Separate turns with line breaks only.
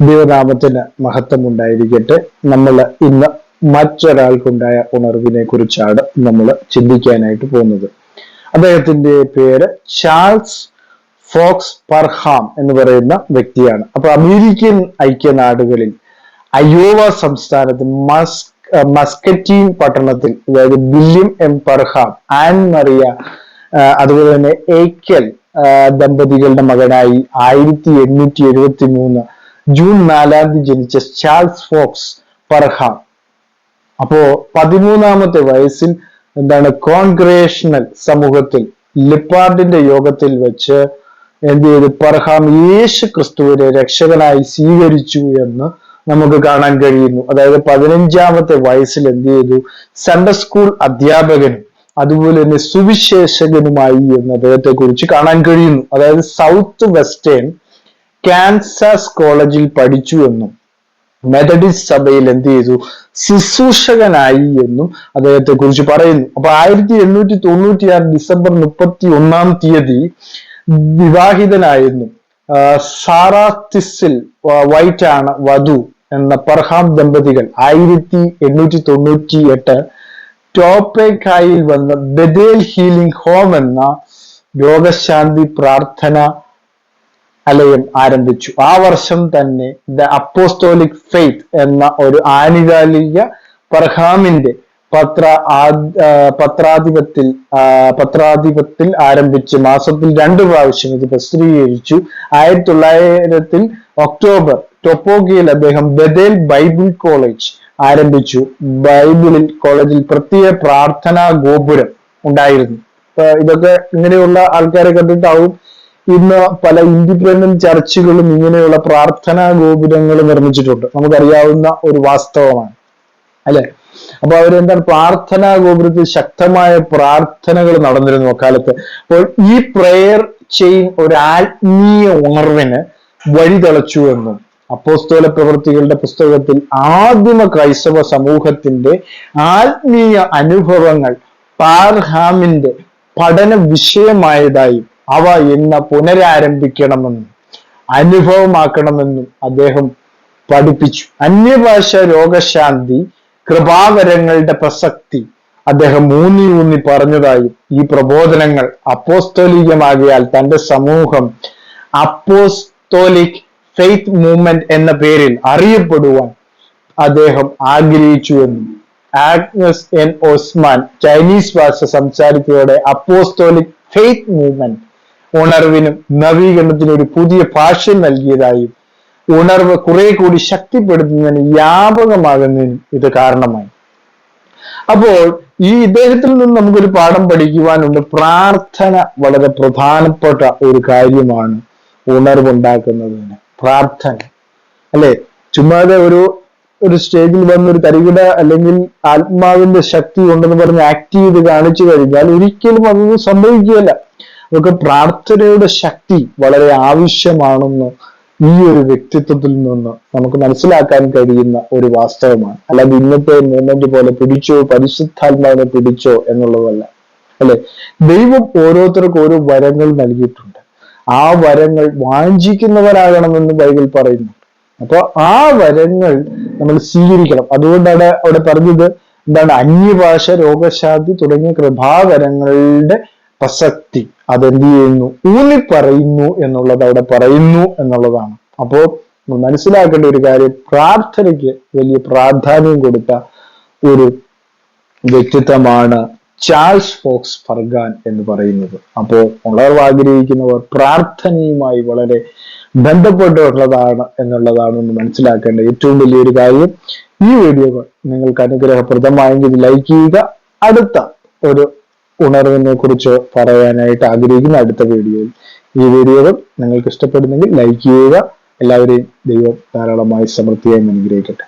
ദൈവനാമത്തിന് മഹത്വം ഉണ്ടായിരിക്കട്ടെ. നമ്മൾ ഇന്ന് മറ്റൊരാൾക്കുണ്ടായ ഉണർവിനെ കുറിച്ചാണ് നമ്മൾ ചിന്തിക്കാനായിട്ട് പോകുന്നത്. അദ്ദേഹത്തിന്റെ പേര് ചാൾസ് ഫോക്സ് പർഹാം എന്ന് പറയുന്ന വ്യക്തിയാണ്. അപ്പൊ അമേരിക്കൻ ഐക്യനാടുകളിൽ അയോവ സംസ്ഥാനത്ത് മസ്കറ്റീൻ പട്ടണത്തിൽ, അതായത് വില്യം എം പർഹാം, ആൻ മറിയ അതുപോലെ തന്നെ ഏക്കൽ ദമ്പതികളുടെ മകനായി 1873 ജൂൺ 4 ജനിച്ച ചാൾസ് ഫോക്സ് പർഹാം അപ്പോ 13 വയസ്സിൽ കോൺഗ്രേഷണൽ സമൂഹത്തിൽ ലിപ്പാർഡിന്റെ യോഗത്തിൽ വെച്ച് എന്ത് ചെയ്തു? പർഹാം യേശു ക്രിസ്തുവിനെ രക്ഷകനായി സ്വീകരിച്ചു എന്ന് നമുക്ക് കാണാൻ കഴിയുന്നു. അതായത് 15 വയസ്സിൽ എന്ത് ചെയ്തു? സൺഡേ സ്കൂൾ അധ്യാപകനും അതുപോലെ തന്നെ സുവിശേഷകനുമായി എന്ന് അദ്ദേഹത്തെ കുറിച്ച് കാണാൻ കഴിയുന്നു. അതായത് സൗത്ത് വെസ്റ്റേൺ കാൻസാസ് കോളേജിൽ പഠിച്ചു എന്നും മെത്തഡിസ്റ്റ് സഭയിൽ എന്ത് ചെയ്തു? ശുശ്രൂഷകനായി എന്നും അദ്ദേഹത്തെ കുറിച്ച് പറയുന്നു. അപ്പൊ 1896 ഡിസംബർ 31 വിവാഹിതനായിരുന്നു. സാറാത്തിസിൽ വൈറ്റ് ആണ് വധു എന്ന പർഹാം ദമ്പതികൾ 1898 ടോപ്പേക്കായിൽ വന്ന് ബെതേൽ ഹീലിംഗ് ഹോം എന്ന രോഗശാന്തി പ്രാർത്ഥന ആലയം ആരംഭിച്ചു. ആ വർഷം തന്നെ ദ അപ്പോസ്തോലിക് ഫെയ്ത്ത് എന്ന ഒരു ആനുകാലിക പർഹാമിന്റെ പത്രാധിപത്തിൽ ആരംഭിച്ച് മാസത്തിൽ 2 പ്രാവശ്യം ഇത് പ്രസിദ്ധീകരിച്ചു. 1900 ഒക്ടോബർ ടൊപ്പോഗയിൽ അദ്ദേഹം ബെതേൽ ബൈബിൾ കോളേജ് ആരംഭിച്ചു. ബൈബിളിൽ കോളേജിൽ പ്രത്യേക പ്രാർത്ഥനാ ഗോപുരം ഉണ്ടായിരുന്നു. ഇതൊക്കെ ഇങ്ങനെയുള്ള ആൾക്കാരെ കണ്ടിട്ടാവും ഇന്ന് പല ഇൻഡിപെൻഡന്റ് ചർച്ചുകളും ഇങ്ങനെയുള്ള പ്രാർത്ഥനാ ഗോപുരങ്ങൾ നിർമ്മിച്ചിട്ടുണ്ട്. നമുക്കറിയാവുന്ന ഒരു വാസ്തവമാണ്, അല്ലെ? അപ്പൊ പ്രാർത്ഥനാ ഗോപുരത്തിൽ ശക്തമായ പ്രാർത്ഥനകൾ നടന്നിരുന്നു അക്കാലത്ത്. അപ്പോൾ ഈ പ്രെയർ ചെയിൻ ഒരു ആത്മീയ ഉണർവിന് വഴിതെളിച്ചു എന്നും അപ്പോസ്തല പ്രവൃത്തികളുടെ പുസ്തകത്തിൽ ആദിമ ക്രൈസ്തവ സമൂഹത്തിന്റെ ആത്മീയ അനുഭവങ്ങൾ പർഹാമിന്റെ പഠന വിഷയമായതായും അവ എന്ന് പുനരാരംഭിക്കണമെന്നും അനുഭവമാക്കണമെന്നും അദ്ദേഹം പഠിപ്പിച്ചു. അന്യഭാഷ രോഗശാന്തി കൃപാവരങ്ങളുടെ പ്രസക്തി അദ്ദേഹം ഊന്നി പറഞ്ഞതായും ഈ പ്രബോധനങ്ങൾ അപ്പോസ്തോലികമാകിയാൽ തന്റെ സമൂഹം അപ്പോസ്തോലിക് ഫെയ്ത്ത് മൂവ്മെന്റ് എന്ന പേരിൽ അറിയപ്പെടുവാൻ അദ്ദേഹം ആഗ്രഹിച്ചു എന്നും ആഗ്നസ് എൻ ഓസ്മാൻ ചൈനീസ് ഭാഷ സംസാരിച്ചതോടെ അപ്പോസ്തോലിക് ഫെയ്ത്ത് മൂവ്മെന്റ് ഉണർവിനും നവീകരണത്തിനും ഒരു പുതിയ ഭാഷ നൽകിയതായും ഉണർവ് കുറെ കൂടി ശക്തിപ്പെടുത്തുന്നതിന് വ്യാപകമാകുന്നതിനും ഇത് കാരണമായി. അപ്പോൾ ഈ ഇദ്ദേഹത്തിൽ നിന്ന് നമുക്കൊരു പാഠം പഠിക്കുവാനുണ്ട്. പ്രാർത്ഥന വളരെ പ്രധാനപ്പെട്ട ഒരു കാര്യമാണ് ഉണർവുണ്ടാക്കുന്നതിന്. പ്രാർത്ഥന, അല്ലെ? ചുമ്മാതെ ഒരു സ്റ്റേജിൽ വന്നൊരു തരികിട അല്ലെങ്കിൽ ആത്മാവിന്റെ ശക്തി ഉണ്ടെന്ന് പറഞ്ഞ് ആക്ട് ചെയ്ത് കാണിച്ചു കഴിഞ്ഞാൽ ഒരിക്കലും അതൊന്നും സംഭവിക്കുകയില്ല. അതൊക്കെ പ്രാർത്ഥനയുടെ ശക്തി വളരെ ആവശ്യമാണെന്ന് ഈ ഒരു വ്യക്തിത്വത്തിൽ നിന്ന് നമുക്ക് മനസ്സിലാക്കാൻ കഴിയുന്ന ഒരു വാസ്തവമാണ്. അല്ലാതെ ഇന്നത്തെ മൂവ്മെന്റ് പോലെ പിടിച്ചോ പരിശുദ്ധാത്മാവിനെ പിടിച്ചോ എന്നുള്ളതല്ല, അല്ലെ? ദൈവം ഓരോരുത്തർക്കും ഓരോ വരങ്ങൾ നൽകിയിട്ടുണ്ട്. ആ വരങ്ങൾ വാഞ്ചിക്കുന്നവരാകണമെന്ന് ബൈബിൾ പറയുന്നു. അപ്പൊ ആ വരങ്ങൾ നമ്മൾ സ്വീകരിക്കണം. അതുകൊണ്ടാണ് അവിടെ പറഞ്ഞത് അന്യഭാഷ രോഗശാന്തി തുടങ്ങിയ കൃപാവരങ്ങളുടെ പ്രസക്തി അതെന്ത് ചെയ്യുന്നു? ഊന്നിപ്പറയുന്നു എന്നുള്ളത് അവിടെ പറയുന്നു എന്നുള്ളതാണ്. അപ്പോ മനസ്സിലാക്കേണ്ട ഒരു കാര്യം, പ്രാർത്ഥനയ്ക്ക് വലിയ പ്രാധാന്യം കൊടുത്ത ഒരു വ്യക്തിത്വമാണ് ചാൾസ് ഫോക്സ് പർഹാം എന്ന് പറയുന്നത്. അപ്പോൾ ഉണർവ് ആഗ്രഹിക്കുന്നവർ പ്രാർത്ഥനയുമായി വളരെ ബന്ധപ്പെട്ടുള്ളതാണ് എന്നുള്ളതാണ് ഒന്ന് മനസ്സിലാക്കേണ്ട ഏറ്റവും വലിയൊരു കാര്യം. ഈ വീഡിയോ നിങ്ങൾക്ക് അനുഗ്രഹപ്രദമായെങ്കിൽ ലൈക്ക് ചെയ്യുക. അടുത്ത ഒരു ഉണർവിനെ കുറിച്ച് പറയാനായിട്ട് ആഗ്രഹിക്കുന്ന അടുത്ത വീഡിയോയിൽ ഈ വീഡിയോകൾ നിങ്ങൾക്ക് ഇഷ്ടപ്പെടുന്നെങ്കിൽ ലൈക്ക് ചെയ്യുക. എല്ലാവരെയും ദൈവം ധാരാളമായി സമൃദ്ധിയായി അനുഗ്രഹിക്കട്ടെ.